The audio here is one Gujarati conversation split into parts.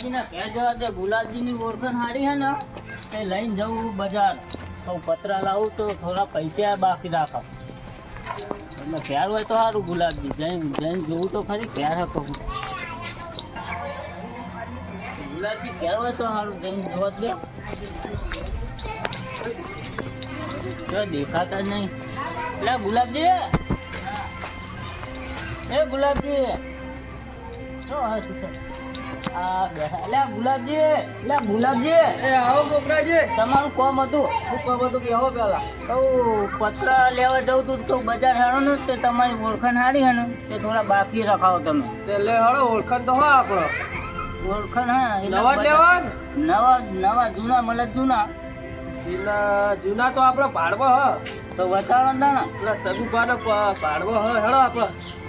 ગુલાબજીના ઘેર જવા દે. ગુલાબજીની ઓળખાણ સારી હે ને તે લઈને જવું બજાર. તો પતરા લાવું તો થોડા પૈસા બાકી રાખો. એટલે ઘેર હોય તો સારું. ગુલાબજી જઈને જોવું તો ખરી ઘેર હે કહું. ગુલાબજી ઘેર હોય તો સારું. જઈને જોવા દે. જો દેખાતા જ નહીં. એટલે ગુલાબજી, એ ગુલાબજી ગુલાબજી એ આવો મોકરાજી. તમારું કોમ હતું. શું કામ હતું કે આવો પેલા? તો પતરા લેવા જવું તું તો બજાર હારો ને તે તમારી ઓળખાણ સારી હે ને તે થોડા બાકી રખાવો તમે. તે લે હળો ઓળખાણ તો હોય આપણો. ઓળખાણ હા એટલે નવા જ લેવા ને? નવા જૂના મળે જૂના જૂના તો આપણો ભાડવો હ. તો બતાવો ને દાણા. પેલા સગુભાનો ભાડવો હ હેડો આપણો.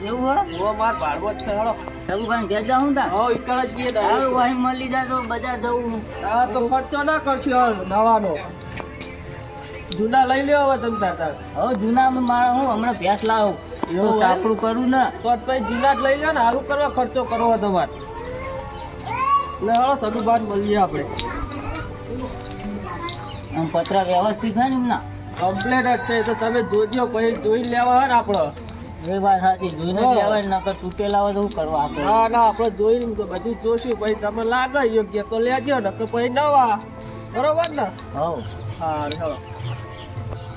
એવું હે ઓ માર ભાડવો જ છે હેડો. સગુભાઈ ઘેર જાઉં તા હો ઈકળ જ જઈએ સારું ડાયરેક્ટ. વહી મળી જાય તો બજાર જવું. હા તો ખર્ચો ના કરશો નવાનો. જૂના લઈ લ્યો હવે તમે તાર. હવે જૂનામાં મારે હું હમણાં ભેંસ લાવું. એવું એવું હોય? સાપડું કરું ને તો જ પછી જૂના જ લઈ લ્યો ને. હારું કરવા ખર્ચો કરવો તમારે. એટલે હળો સગુભાન મળીએ આપણે. આમ પતરા વ્યવસ્થિત થાય ને એમના. કમ્પ્લેટ જ છે. તો તમે જોજો પછી જોઈ લેવા હે ને આપણો. એ વાત સાચી. જોઈને હા. લેવાય નકર તૂટેલા હોય તો શું કરવા આપણે. ના ના આપણે જોઈને તો બધું જોશું. પછી તમે લાગે યોગ્ય તો લેજો ને તો પછી નવા. બરોબર ને? હવ હા ચલો.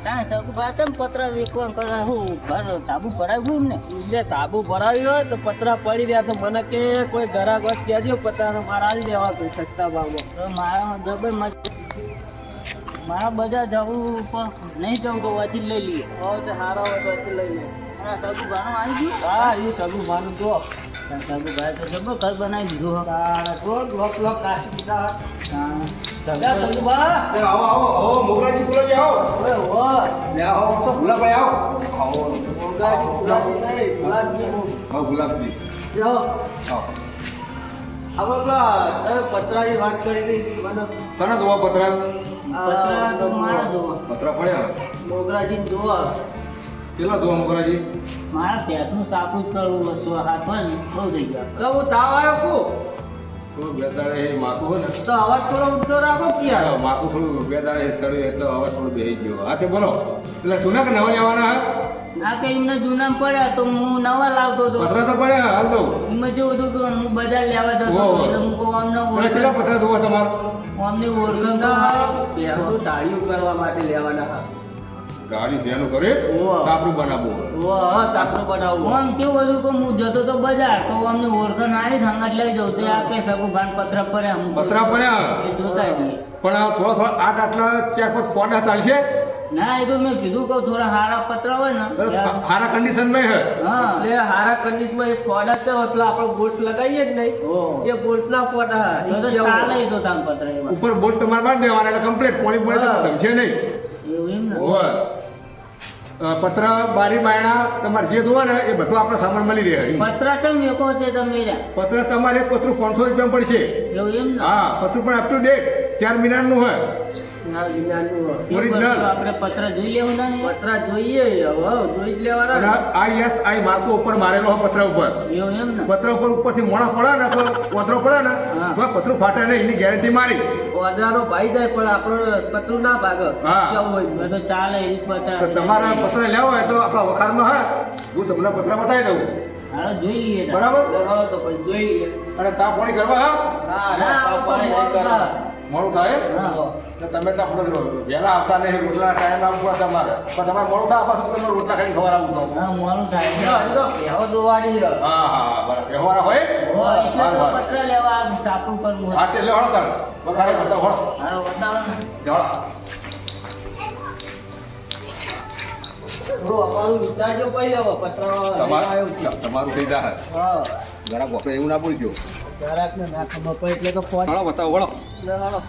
ત્યાં સગુભા તેમ પતરા વેચવા કરે હું ઘર તાબુ ભરાવ્યું એમને. એટલે તાબુ ભરાવ્યું હોય તો પતરા પડી રહ્યા તો મને કે કોઈ ઘરાક હોય કહેજો પતરાનો મારે આલી દેવા કોઈ સસ્તા ભાવમાં. તો મારા જબર મારા બધા જવું પણ નહીં જવું તો વાંચી લઈ લઈએ. હવે તે સારા હોય તો પછી લઈ લે. મારા સગુભાનું આવી ગયું. હા એ સગુભાનું જો. સગુભાઈ તો જબર ઘર બનાવી દીધું હો. તારે જો લોક કાશી દીધા. હા. લે સગુભા. એ આવો આવો આવો મોગરાજી બોલાજી આવો ઓય હો. લે આવો તો ગુલાબભાઈ આવો આવો મોગાજી ગુલાબજી નહીં, ગુલાબજી હું. આવો ગુલાબજી જો આવો આપણે પેલા તમે પતરાની વાત કરી હતી મને. તને જોવા પતરા પતરા તો મારા જોવા. પતરા પડ્યા મોગરાજી જોવા. કેટલા જોવા મોગરાજી મારા ભેંસનું સાપું જ કરવું વસ્તુ હાથ હોય ને બહુ થઈ ગયા. તો હું તાવ આવ્યો છું. થોડું બે દાડે એ માથું હોય ને તો અવાજ થોડો ઊંચો રાખો કે યાર. માથું થોડું બે દાડે ચડ્યું એટલે હવે થોડું બેસી ગયો હા તે બોલો પેલા જૂના કે નવા લેવાના હા આ કઈ એમને જૂના પડ્યા તો હું નવા લાવતો હતો. પતરા તો પડ્યા હાલ દઉં એમાં જેવું હતું કે હું બજાર લેવા જતો હતો. ઓહો. એટલે હું કહું અમને પેલા કેટલા પતરા જોવા તમારે અમને ઓળખાણ તો મારી. ભેંસો ડાળીઓ કરવા માટે લેવાના હા. ગાડી બેનું કરે ઓહો. આપણું બનાવવું વાહ સાકરો બનાવવું. આમ કેવું હતું કે હું જતો તો બજાર તો અમને ઓળખાણ આવી સંગત લઈ જાઉં તો આ કે સગુભાન પત્ર પડ્યા હું પતરા પડ્યા એ જોતા જ નહીં. પણ આ થોડા આટલા 4-5 ફોટા ચાલશે ના એ તો મેં કીધું કે થોડા સારા પત્ર હોય ને ત્યાં- સારા કન્ડિશનમાં હે હા એટલે હારા કંડિશનમાં એક ફોડા છે એટલે આપણે બોલ્ટ લગાવીએ જ નહીં. ઓહો. એ બોલ્ટના ફોડા. તો તો ચાલે એ તો તાન પત્ર એવા. ઉપર બોટ તમારે બાંધી દેવાના એટલે કમ્પ્લીટ પોણી પોણી તો હા. સમજે નહીં એવું એમ ને હોય પતરા બારી બાયણા તમારે જે જોવા ને એ બધું આપણો સામાન મળી રહે પત્ર ચમ વેકો છે તમે રહ્યા પત્ર તમારે એક પતરું 500 રૂપિયા પડશે એવું એમ ને હા પતરું પણ અપ ટુ ડેટ 4 મહિનાનું હોય ના વિજ્ઞાનનું હોય. એવું original. બધું આપણે પત્ર જોઈ લેવું ના ને? પતરા જોઈએ હવે જોઈ જ લેવાના. અને ISI માર્કો ઉપર મારેલો હોય પત્ર ઉપર એવું એમ ને પત્ર ઉપર ઉપરથી મોણા પડે ને તો કોતરો પડે ને હા. તો પતરું ફાટે નહીં એની ગેરંટી મારી ઓદરાનો ભાઈ જાય પણ આપણો પતરું ના ભાગે. હા. કેવું હોય હવે તો ચાલે એ તો પત્ર તમારા પત્ર લેવા હોય તો આપણા વખારમાં હા હું તમને પત્ર બતાવી દઉં હાલો જોઈ લઈએ તાન. બરાબર હવે તો પછી જોઈ લઈએ. અને ચા પાણી કરવા હા હા ના, ના ચાવ પાણી નહીં કરવા. મોડું થાય હા. તો તમે તો આપણો વહેલા આવતા નહીં રોટલા ટાઈમ આવવા તમારે પણ તમારે મોડું થાય પાછું તમે રોટલા ખાઈને ખબર આવું તો હા મોડું થાય જો, જો, બેહો દોવાની છે. હા હા બરાબર વ્યવહાર હોય હોય એટલે તો બરાબર. પત્ર લેવા આ સાપું કરવું હા તે લે હળો તાર વખારે બધા હળો હાલો બતાવો ને હળો જો, અમારું વિચારજો પછી હવે પતરા લઈને આવ્યો છું. તમારું થઈ જાય હા. જરા આપણે એવું ના બોલજો જરાકને ના ખબર પડે એટલે તો ફોન હળો બતાવો હળો લે હાલો.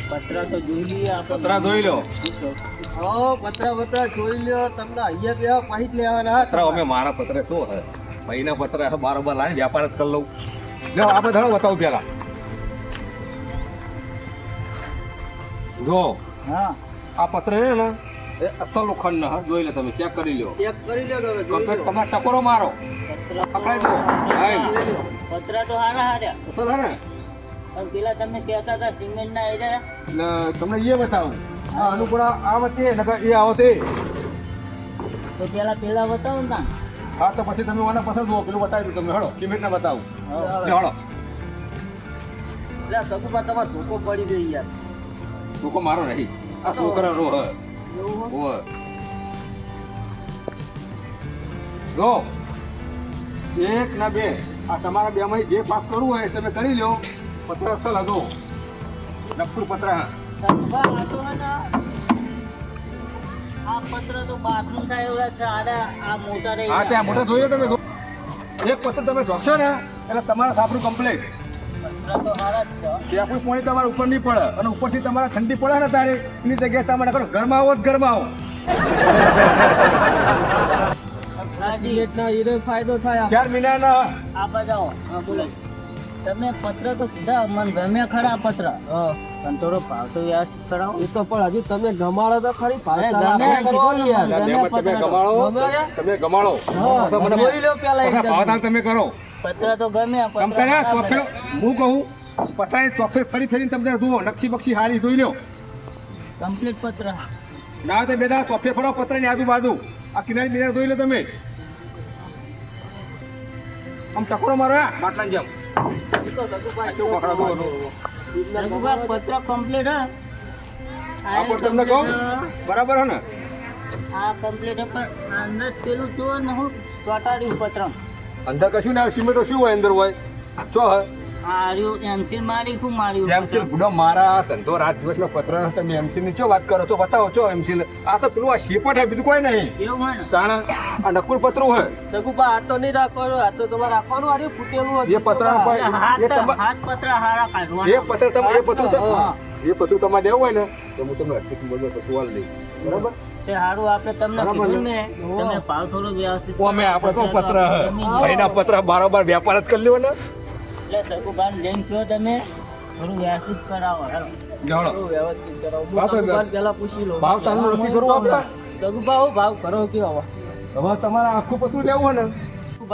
પત્ર તો જોઈ લઈએ આપણે પતરા જોઈ લો હા પતરા જોઈ લ્યો તમને અહીંયા બેહો પછી જ લેવાના પતરા અમે મારા પત્ર શું હે મહિના પત્ર બારોબાર લાવીને વ્યાપાર જ કરી લઉં લો આપણે ધડો બતાવો પેલા જો હા આ પત્ર છે ને એ અસલ લોખંડ ના જોઈ લે તમે ચેક કરી લો ચેક કરી લ્યો તમે જોઈ કમ્પ્લીટ લો. તમારે ટકોરો મારો પત્ર પકડાઈ દો હા પત્ર તો હારા હાર્યા અસલ હે ને પણ પેલા તમે કહેતા હતા સિમેન્ટના એ રહ્યા. એટલે તમને એ બતાવું આ અનુકૂળ આ વચ્ચે નકર એ આવો તે તો પેલા બતાવો ને તાન. હા તો પછી તમે મને પસંદ જુઓ પેલું બતાવી દઉં તમને હળો સિમેન્ટને બતાવું હળો એટલે સગુબા તમારે ધોકો પડી ગઈ યાર. ટૂંકો મારો નહીં આ છોકરાનો હ એવું હોવે. જો એક ના બે આ તમારા બે માંથી જે પાસ કરવું હોય તમે કરી લો. પત્ર અસલ હતો નકરું પત્ર સગુભા, આ તો હે ને, આ પત્ર તો બાથરૂમ થાય એવડા છે. આ મોટા રહી હા ત્યાં મોટા જોઈ લો તમે એક પત્ર તમે ઢોકશો ને એટલે તમારા સાપડું કમ્પ્લીટ. પત્ર તો સારા જ છે. ત્યાં પાણી તમારા ઉપર નહીં પડે અને ઉપરથી તમારા ઠંડી પડે ને તારે એની જગ્યાએ તમારે કરો ઘરમાં આવો જ ઘરમાં આવો. સિગરેટના હીરો ફાયદો થાય. 4 મહિનાના આ બજાવો. હા બોલો. તમે પત્ર તો કીધા મને ગમે ખરા પત્ર, હા પણ થોડો ભાવ તો વ્યવસ્થિત કરાવો. એ તો પણ હજુ તમે ગમાડો તો ખરી. અરે ગમે કીધું ને મને, ગમે તમે પત્ર તો. ગમાડો તમે ગમાડો હા, પાછા મને જોઈ લો પેલા એક પાછા ભાવતાલ તમે કરો પત્ર તો ગમે આમ પત્ર કર્યા સારા ચોફે બને. હું કહું પતરાની ચોફે ફરી ફરીને તમે જુઓ નકશી બક્ષી હારી જોઈ લો. કમ્પ્લીટ પત્ર. ના તો બે દાડા ચોફે ફરો પતરાની આજુબાજુ આ કિનારી બિનારી જોઈ લો તમે. આમ ટકોરો મારો માટલાની જેમ કેવું પકડા દો સગુભા, પત્ર કમ્પ્લીટ હે. આ પર તમને કહું બરાબર હે ને આ કમ્પ્લીટ હે, પણ અંદર પેલું જો ને હું ચોટાડ્યું પત્ર. અંદર કશું ના સિમેન્ટો શું હોય અંદર હોય ચો હે આ રહ્યું એમસીલ મારી શું માર્યું એમસીલ બુડો મારા ધંધો રાત દિવસનો પત્ર તમે એમસીલ ની ચો વાત કરો છો બતાવો છો એમસીલ આ તો પેલું આ શેપટ હે બીજું કોઈ નહીં એવું હોય ને. તાણ આ નકુર પત્ર હોય સગુબા આ તો નહીં રાખવાનું. આ તો તમારે રાખવાનું. આ રહ્યું ફૂટેલું હતું. એ પત્ર હાથ પત્ર હારા કાઢવાના. એ પત્ર તમે એ પત્ર હા. એ પત્ર તમારે દેવું હોય ને તો હું તમને હકીકત બોલો તો ટુવાલ દઈ બરાબર તે હારું આપણે તમને બરાબર કીધું ને? ને, તમે ભાવ થોડો વ્યવસ્થિત ઓમે આપણે તો કરો. પત્ર હે ભાઈના પત્ર બારોબાર વ્યાપાર જ કરી લેવો ને એટલે સગુભાઈને જેમ કહો તમે થોડું વ્યવસ્થિત કરાવો. હાલો. જાણો થોડું વ્યવસ્થિત કરાવો. હું હા તો સગુબાને પહેલા પૂછી લઉં. ભાવ તારનું નક્કી કરવું આપતા સગુબા હું ભાવ કરો કયો હવે? હવે તમારે આખું પતરું લેવું હોય ને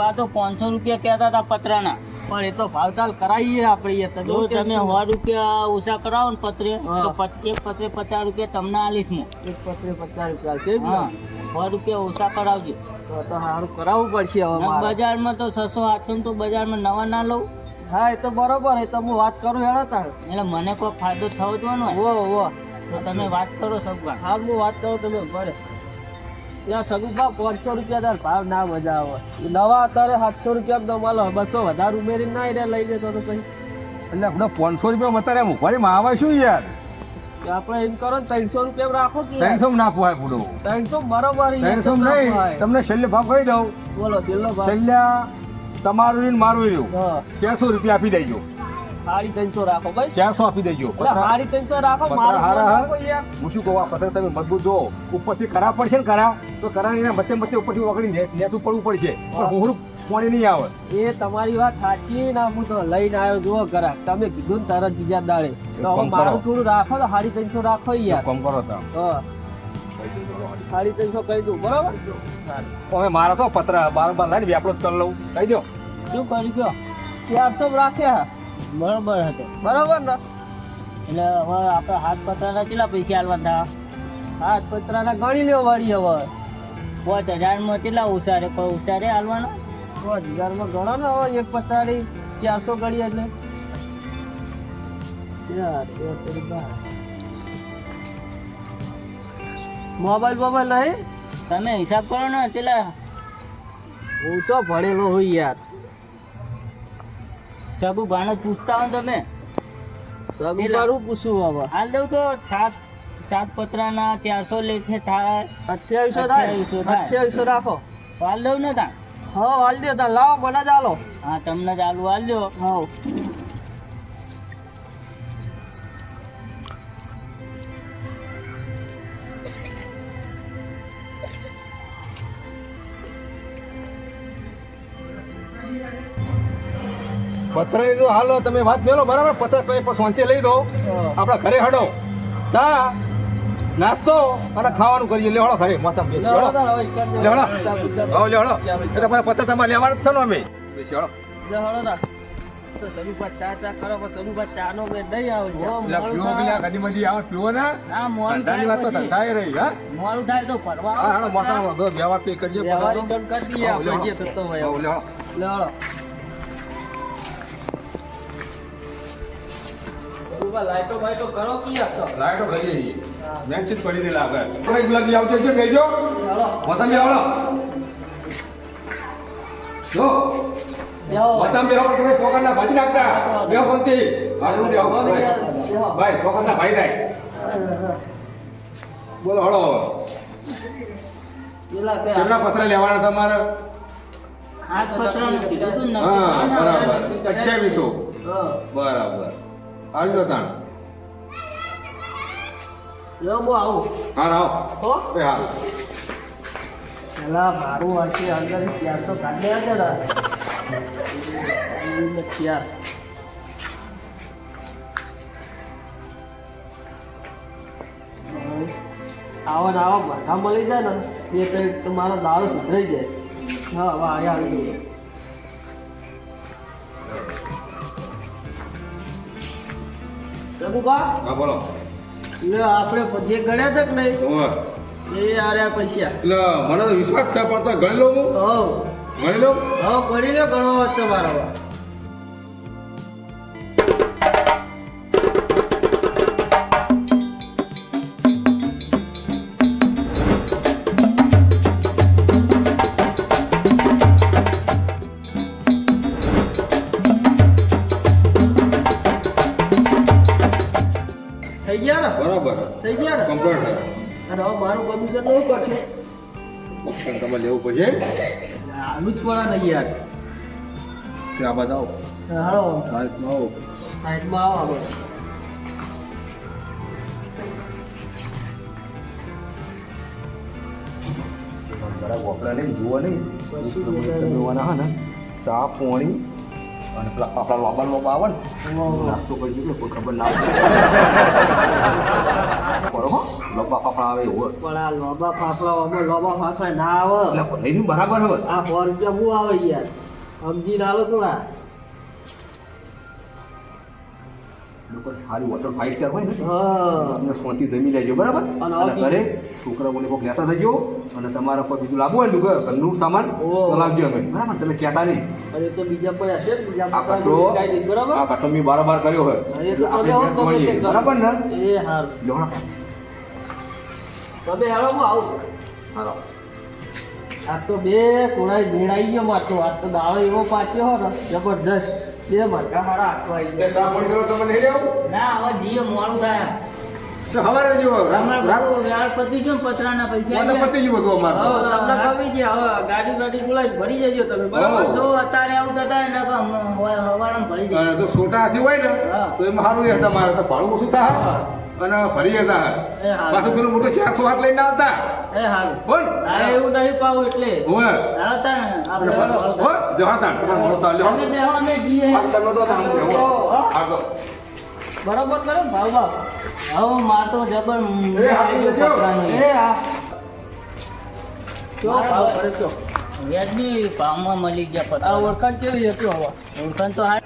બા તો 500 રૂપિયા કહેતા હતા પત્રના. પણ એ તો ભાવતાલ કરાવીએ આપણે. તમે જો તમે 100 રૂપિયા ઓછા કરાવો ને પત્રે હા. તો એક પત્રે 50 રૂપિયા તમને આલીશ હું. એક પત્રે 50 રૂપિયા છે જ ને? હા, 100 રૂપિયા ઓછા કરાવજો. તો સારું કરાવવું પડશે હવે અને મારે. બજારમાં તો 600-800 તો બજારમાં નવા ના લઉં. હા એ તો બરોબર. એ તો હું વાત કરું હેડો તાર. એટલે મને કોઈ ફાયદો થવો જ હોય ને. વો તો તમે વાત કરો સગુભા. હાલ હું વાત કરું તમે ભરે ત્યાં સગુબા 500 રૂપિયા તાર ભાવ ના મજા આવે. એ નવા અત્યારે 700 રૂપિયા તો મળે. 200 વધારે ઉમેરીને ના એને લઈ જતો તો પછી એટલે આપણે 500 રૂપિયા મતારે મુખવાડીમાં આવે શું યાર આપણે એમ કરો ને 300 રૂપિયા રાખો કે યાર. 300 ના પોહાય પૂરો 300 બરોબર યાર. 300 નહીં તમને છેલ્લે ભાવ કહી દઉં બોલો છેલ્લો ભાવ. છેલ્લા તમારું ને મારું રહ્યું હા 400 રૂપિયા આપી દેજો 350 રાખો ભાઈ. 400 આપી દેજો એટલે 350 રાખો. પતરા મારું હારા હા. રાખો યાર. હું શું કહું આ પત્ર તમે મજબૂત જો ઉપરથી ખરાબ પડશે ને ખરાબ તો કરાવી એના મધ્ય ઉપરથી વગડી નેતું પડવું પડશે પણ હુંરું પાણી નહીં આવે એ તમારી વાત સાચી ના. હું તો લઈને આવ્યો જુઓ ઘરા. તમે કીધું ને તરત બીજા દાડે તો હવે કામ કરો. મારું થોડું રાખો તો 350 રાખો યાર. કોમ કરો તા હા 350 કહી દઉં બરોબર. હવે મારા તો પત્ર બાર લાઈને વ્યાપડો જ કરી લઉં કહી દો શું કરી ગયો? 400 રાખ્યા બરોબર હતો. બરોબર ને. એટલે હવે આપણે હાથ પત્રના કેટલા પૈસા આલવાના થયા? હાથ પતરાના ગણી લ્યો વાળી હવે. 5000 કેટલા ઉસારે પણ ઉસારે આલવાના? 5000 માં ગણો ને હવે. એક પતાડી 400 ગણી એટલે 4 મોબાઈલ નહીં. તમે હિસાબ કરો ને કેટલા. હું તો ભણેલો હોય યાર. સગુભાને પૂછતા હોય ને તમે. સગુબારું પૂછું હવે. હાલ દઉં તો સાત પત્રાના 400 લેખે થાય. 2800 થાય. 2800 રાખો. હાલ દઉં ને તા. હા હાલ દે તાર. લાવો મને જ આલો. હા તમને ચાલુ હાલ દો. હા પત્ર લીધો હાલો તમે વાત મેલો બરાબર પત્ર કઈ પણ શાંતિ લઈ દો આપણા ઘરે હડો ચા નાસ્તો અને ખાવાનું કરીએ લે હળો ઘરે માથામાં બેસી હળો લે હળો હવે લે હળો એટલે તમારા પત્ર તમારે લેવાનું જ છે ને અમે બેસી હળો હળો ના તો સરુભા ચા કરો પણ સરુભા ચા નો મેં નહીં આવે ઓ, પેલા મોડું પીવો થાય. પેલા કદી આવે પીવો ના ના, મોડું ધંધાની વાત તો થાય પછી. ધંધાએ રહી હા મોડું થાય તો ફરવા હા હાલો મોટા બધો વ્યવહાર તો એ કરીએ વ્યવહારિક પોતાનો. કામ કરી દઈએ હા, આપણે લે, જે થતો હોય હા, લે, હા. લે હળો સરુભા લાઈટો બાઈટો કરો કી આપતો લાઈટો કરીએ છીએ મેચિત પડી દે લાગે કોઈ ગુલાબી આવજો જો કહેજો હળો મોસમી આવડો જો બેહો મોસમી આવડો તમે પોકારના ભાજી નાખતા બે શાંતિ હાડું દેવો ભાઈ પોકારના ભાઈ થાય બોલો હળો પેલા બે કેટલા પત્ર લેવાના તમારે હાથ પસરાનું કીધું તું ને. હા બરાબર 2800 હા બરાબર આવજો તાણ લો હું આવું હા આવો હો એ હા પેલા મારું હશે અંદર 400 કાઢી આજે ને ચાર આવો ને આવો માથા મળી જાય ને એ તો મારો દારૂ સુધરાઈ જાય હા હવે અહીંયા આવી ગયું સબુબા હા બોલો એટલે આપણે જે ગણ્યા હતા કે નહીં ઓવે. એ આર્યા પૈસા એટલે મને તો વિશ્વાસ છે પણ તો ગણી લઉં હું હવ ગણી લઉં હવ પડી લો ઘણો વાત તમારો થઈ ગયા ને બરાબર થઈ ગયા ને કમ્પ્લીટ અને હવે મારું કમિશન નહીં કરશે પણ તમારે લેવું પડશે આલુ જ પડે નહીં યાર ત્યાં બતાવો હાલો સાહેબ આવો સાઈડમાં આવો આપણે બરાબર વપરા નહીં જુઓ નહીં કશું જોતા નહીં. જોવાના હા ને ચા પોણી અને પેલા આપણા લોબા લોબા આવે ને ઓહો. નાસ્તો કરી દીધો કોઈ ખબર ના પડે હો લોબા ફાફડા આવે એવો પણ આ લોબા ફાફડા આમાં લોબા ફાફડા ના આવે એટલે લઈને બરાબર હવે આ 100 રૂપિયા હું આવે યાર સમજી નાલો થોડા લોકો સારી હોટલ 5 સ્ટાર હોય ને હા તમને શાંતિ જમી લેજો બરાબર અને અને હવે ઘરે છોકરા બોલે કોઈક લેતા થજો અને તમારા પર બીજું લાવવું હોય ને ઘરનું સામાન ઓહો. તો લાવજો અમે બરાબર તમે કહેતા નહીં અને તો બીજા કોઈ હશે ને બીજા આ બધા કટરો કાંઈ દઈશ બરાબર આ કટરો મેં બારોબાર કર્યો હોય હા, એ તો આપણે તમે બે આવો ગમે તે ગણીએ. કરો. બરાબર ને એ હારું લેવડા તમે હાલો હું આવું હાલો આ તો બે કોણાઈ ભેળાઈ ગયો મારતો આ તો દાડો એવો પાચ્યો હો ને જબરજસ્ત બે મરઘા હારા હાથમાં આવી તે ચા ફોન કરો તમે નહીં લેવું ના, હવે જીઓ મોડું થાય. તો હવારે જો હમણાં બધું વ્યાજ પતી ગયું ને, પતરાના પૈસા મને આવ્યા. પતી ગયું બધું અમારે હવે તમને ગમી ગયા હવે ગાડી ગાડી બોલાવી ભરી જજો તમે બરાબર હો. જો અત્યારે આવું થતા હોય ને તો હવારમાં ભરી જાય. અને જો છોટા હાથી હોય ને હા. તો એમાં સારું રહેતા મારે તો ભાડું ઓછું થાય અને ફરી જતા એ હારું. પાછું પેલું મોટું 400 હાથ લઈને આવતા એ હારું. બોલ હા એવું નહીં પાવું એટલે હોવે હાલો તાણ, અને આપણે હાલો. હો જવા તાણ તમારે મોડો ચાલ લ્યો અમે બેહો, અમે જઈએ. આ તમે તો તાણ બેહો આગળ બરાબર કરો ને ભાવ ભાવ હવે માર તો જબર એ હારું લેજો. પતરાનું. એ હા ચો ભાવ કરે ચો વ્યાજની ભાવમાં મળી ગયા આ પતરા. ઓળખાણ કેવી હતી હવે ઓળખાણ તો હારી.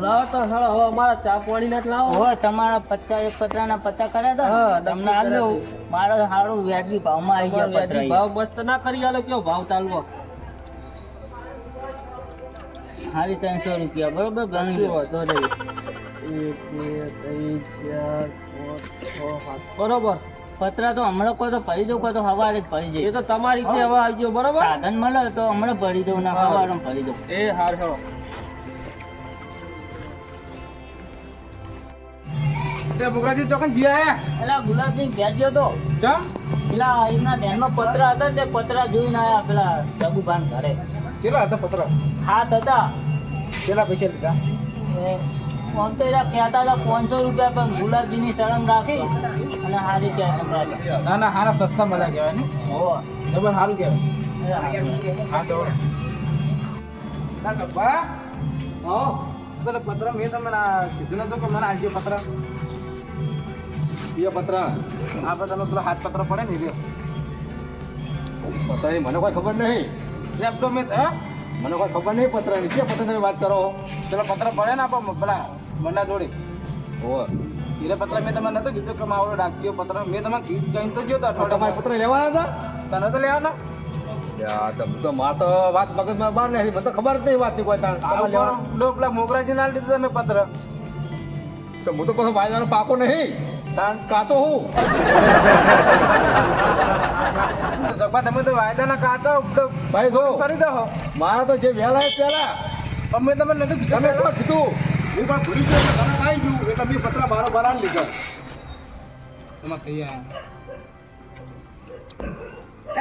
લાવો તો સાડા હવે અમારા ચા પાણી ના જ લાવો હવે તમારા 50 એક પતરાના 50 કર્યા હા, હતા ને, નક્કી તમને આલ દઉં. કર્યા મારો સારું વ્યાજબી ભાવમાં આવી ગયા વ્યાજબી પતરા. ભાવ મસ્ત ના કરી આલો કયો ભાવ ચાલવો સાડી 300 રૂપિયા બરોબર ગણી શું લો. વાંધો નહીં 1 2 3 4 5 6 7 બરોબર પતરા તો હમણાં કોઈ તો ભરી દઉં, કોઈ તો હવારે જ ભરી એ જાય. તો તમારી રીતે હવે આવજો બરોબર સાધન મળે તો હમણાં ભરી દઉં ના હા. હવારે ભરી દઉં. એ હાર હેળો બોકરાજી ચોકન જી આયા પેલા ગુલાબની વ્યાજ્યો તો ચમ પેલા એમના ધ્યાનમાં પતરા હતા તે પતરા જોઈને આયા પેલા સગુભાન ઘરે. કેટલા હતા પત્ર હાથ હતા કેટલા પૈસા લીધા એ આમ તો એના કહેતા હતા 500 રૂપિયા, પણ ગુલાબજીની શરમ રાખી અને હારી ત્યાં સંભળાતા. ના ના હારા સસ્તા મજા કહેવાય ને હોવે. જબર સારું એ હારું. હા તો ના સબ્બા હા પેલા પત્ર મેં તમને કીધું નતું કે મને આજે પત્ર એ પત્ર આપણે તમે પેલા હાથ પત્ર પડે ને એ પત્ર મને કોઈ ખબર નહીં લેપટોપ મેં હા મને કોઈ ખબર નહીં પત્રની કે પત્ર તમે વાત કરો પેલા પત્ર પડે ને આપો પેલા મંડા જોડે ઓહો હીરે પત્ર મેં તમને નતો કીધું કે મારો રાખ્યો પત્ર મેં તમારે કહીને તો ગયો તો તમારે પત્ર લેવાના હતા તને તો લેવાના યાર તો માર તો વાત મગજમાં બહાર નહીં મને તો ખબર જ નહીં વાતની કોઈ તાણ તમારે લેવા પેલા મોગરાજી ના લીધું તમે પત્ર તો હું તો પાછો વાયદાનો પાકો નહીં તાણ કાતો હું જગપા તમે તો વાયદાના કાચો ભાઈ જો કરી દો મારા તો જે વહેલા એ પહેલા અમે તમને નતું કીધું તમે શું કીધું હું પણ ભૂલી ગયો એટલે ઘરે આવી ગયું એટલે મેં પત્ર બારો બારા લીધા એમાં કઈ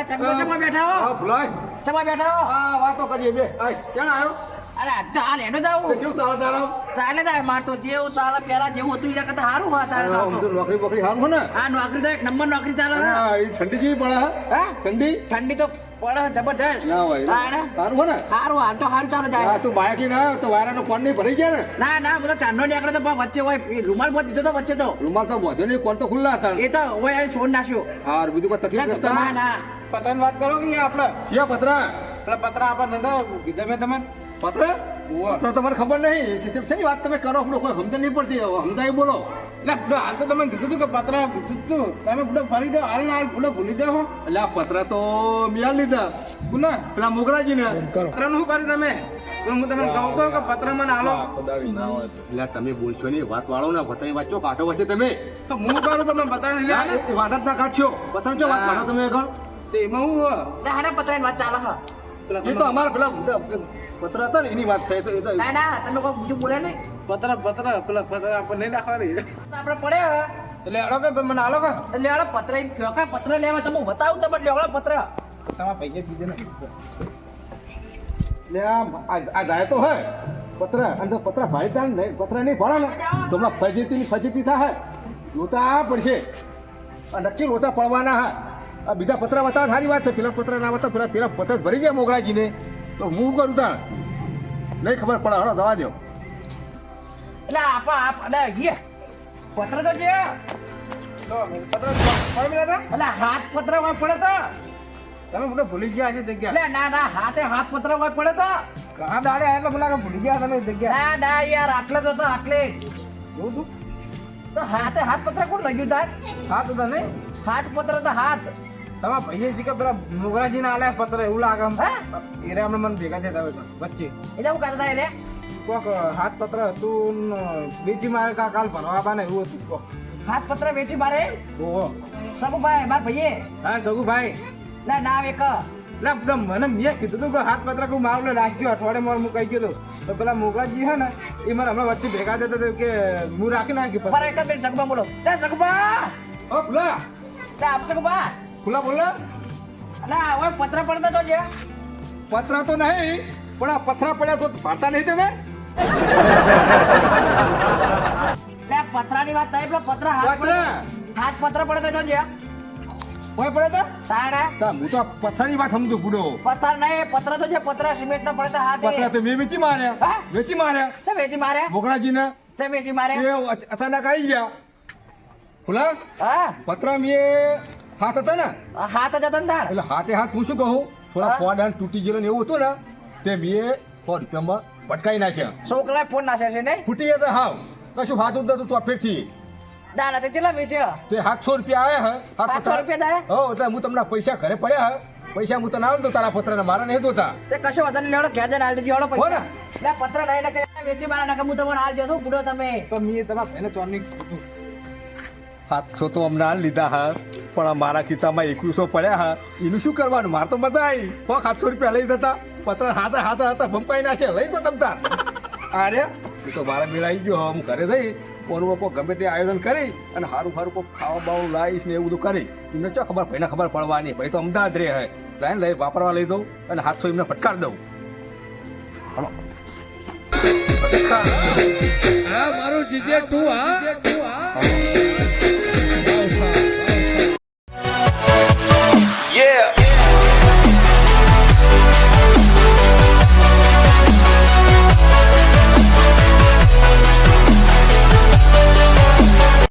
ચકમા બેઠા હો હા ભૂલાય ચકમા બેઠા હો હા વાતો કરીએ બે આય ક્યાં આવ્યો અરે તો હાલ એનો જાવ કેવું ચાલે તારા ચાલે જાય માર તો જેવું ચાલે પેલા જેવું હતું એ કરતા સારું હા તારે આમ તો તો નોકરી બોકરી સારું છે ને આ નોકરી તો એક નંબર નોકરી ચાલે હે. હા, એ ઠંડી જેવી પડે હે? હા ઠંડી ઠંડી તો પડે જબરજસ્ત ના હોય તાણે સારું છે ને સારું હાલ તો સારું ચાલે જાય હા તું બાયકી ના આવ્યો તો વાયરાનો ફોન નહીં ભરાઈ ગયા ને ના ના બધા ચાંદનો નીકળે તો પણ વચ્ચે હોય એ રૂમાલ પર દીધો તો વચ્ચે તો રૂમાલ તો વધે નહીં કોણ તો ખુલ્લા હતા એ તો હોય અહીં છોડ નાખ્યો હા બીજું કોઈ તકલીફ ના નથી ના પત્રની વાત કરો કે આપણે ક્યાં પત્ર પેલા પત્ર આપણે નતા કીધા મેં તમે પત્ર પત્ર તો મને ખબર નહીં શેની વાત તમે કરો આપણું કોઈ સમજણ નહીં પડતી સમજાય બોલો એટલે હાલ તો તમે કીધું હતું કે પત્ર કીધું તું તમે બધો ફરી જાઓ હાલ હાલ બધો ભૂલી જાઓ એટલે આ પત્ર તો મિયાલ લીધા પુનઃ પેલા મોગરાજીને પત્રનું શું કર્યું તમે પણ હું તમને કહું તો કે પત્ર મને હાલો એટલે તમે બોલશો નહીં વાત વાળો ને પત્રની વાત ચો કાઢો વચ્ચે તમે તો હું કરું તમે પત્ર નહીં લે એ વાત જ ના કાઢશો પત્ર ચો વાત કાઢો તમે આગળ તો એમાં હું ના હાડે પતરાની વાત ચાલે હા એ તો અમારા પેલા પત્ર હતા ને એની વાત છે તો એ તો ના ના તમે કોઈ બીજું બોલે નહીં પત્ર પેલા પત્ર આપણે નહીં રાખવાની તો આપણે પડે હવે એટલે હાલો કે મને હાલો કે એટલે હાલો પત્ર ફેંકા પત્ર લેવા તમે બતાવું તો બદલે હાલો પત્ર તમારા પૈસા બીજે ને એટલે આ જાય તો હે પત્ર અને તો પત્ર ભાઈ તાણ નહીં પત્ર નહીં ભણે ને તો હમણાં ફજીતી થાય લોચા પડશે આ નક્કી લોચા પડવાના હા આ બીજા પત્ર બતાવે સારી વાત છે પેલા પત્ર ના બતાવે પેલા પત્ર ભરી જાય મોગરાજીને તો હું કરું તાણ નહીં ખબર પડે હળો દવા દો એટલે આપ અરે યે પત્ર તો જે પત્ર કોઈ મિલા હતા એટલે હાથ પત્ર હોય પડે તો તમે બધો ભૂલી ગયા છે જગ્યા એટલે ના ના હાથ પત્ર હોય પડે તો ઘણા દાડે એટલે મને લાગે ભૂલી ગયા તમે જગ્યા ના ના યાર આટલે તો આટલે એવું તું તો હાથ પત્ર કોણ લગ્યું તાર હા તો તને હાથ પત્ર તો હાથ તમારા પૈસા શીખે પેલા મોગરાજી ના આલ્યા પત્ર એવું લાગે આમ હે એરે અમને મને ભેગા થયા હતા વચ્ચે એટલે હું કરતા રે કોક હાથ પત્ર હતું ને વેચી મારે કાલ ભરવા બાને એવું હતું કોક હાથ પત્ર વેચી મારે ઓહો સબુભાઈ માર ભાઈએ હા સગુભાઈ ના ના એક એટલે પેલા મને મેં કીધું હતું કે હાથ પત્ર હું મારું રાખ્યો અઠવાડિયે મારું હું કહી ગયો તો પેલા મોગરાજી હે ને એ મને હમણાં વચ્ચે ભેગા થતા હતા કે હું રાખી નાખી પત્ર. મારા એક જ મિનિટ સગુભા બોલો સગુભા ઓ ખુલ્લા આપ સગુભા ખુલ્લા બોલા એટલે હવે પત્ર પડતા તો છે પત્ર તો નહીં પણ આ પથરા પડ્યા તો ભાતા નહીં તમે એટલે પત્રાની વાત થાય પેલો પત્ર પત્ર હાથ પત્ર પડતો તો છે કોઈ પડે તો તાણે હું તો પથરાની વાત સમજુ બુડો પથ્થર નહીં પત્ર તો છે પત્ર સિમેન્ટ નો પડતા હાથ પથરા તો મેં વેચી માર્યા હા? વેચી માર્યા તે વેચી મારે મોગરાજીને તે વેચી મારે એ અચાનક આવી ગયા ખુલ્લા હા પતરા મેં હાથ હતા ને હાથ જ હતો ને તાર એટલે હાથે હાથ હું શું કહું થોડા હા? પોડાન તૂટી ગયેલો ને એવું હતું ને તે મેં 100 રૂપિયામાં પટકાઈ નાખ્યા છોકરાએ ફોન નાખ્યો છે નહીં ફૂટી ગયા હાવ કશું હાથ ઉડતું ચોફેરથી દાડા તે કેટલા વેચ્યો તે 700 રૂપિયા આવ્યા હે 700 રૂપિયા દાડા હો એટલે હું તમને પૈસા ઘરે પડ્યા હે પૈસા હું તને આલ દઉં તારા પત્ર ને મારા નહીં દોતા તે કશો વધારે લેવડો ઘેર જઈને આલ દેજો એવડો હો ને? પૈસા એટલે પત્ર નહીં ને કઈ વેચી મારા નાખે હું તમને આલ દઉં છું પૂરો તમે તો મેં તમારા ભાઈને ચોરની કીધું 700 તો અમને આલ લીધા હા પણ આ મારા ખિસ્સામાં 2100 પડ્યા હા એનું શું કરવાનું મારે તો મજા આવી 700 રૂપિયા લઈ જતા પત્ર હાથે હતા બંપાઈ નાખે લઈ તો તમતા અરે એ તો મારા મેળ આવી ગયો હું ઘરે જઈ કોનું લોકો ગમે તે આયોજન કરી અને સારું કોઈ ખાવા બાવું લાવીશ ને એવું બધું કરી એમને ચો ખબર ભાઈને ખબર પડવાની ભાઈ તો અમદાવાદ રહે હે જાય લઈ વાપરવા લઈ દઉં અને 700 એમને ફટકાર દઉં હા મારું જીજે તું હા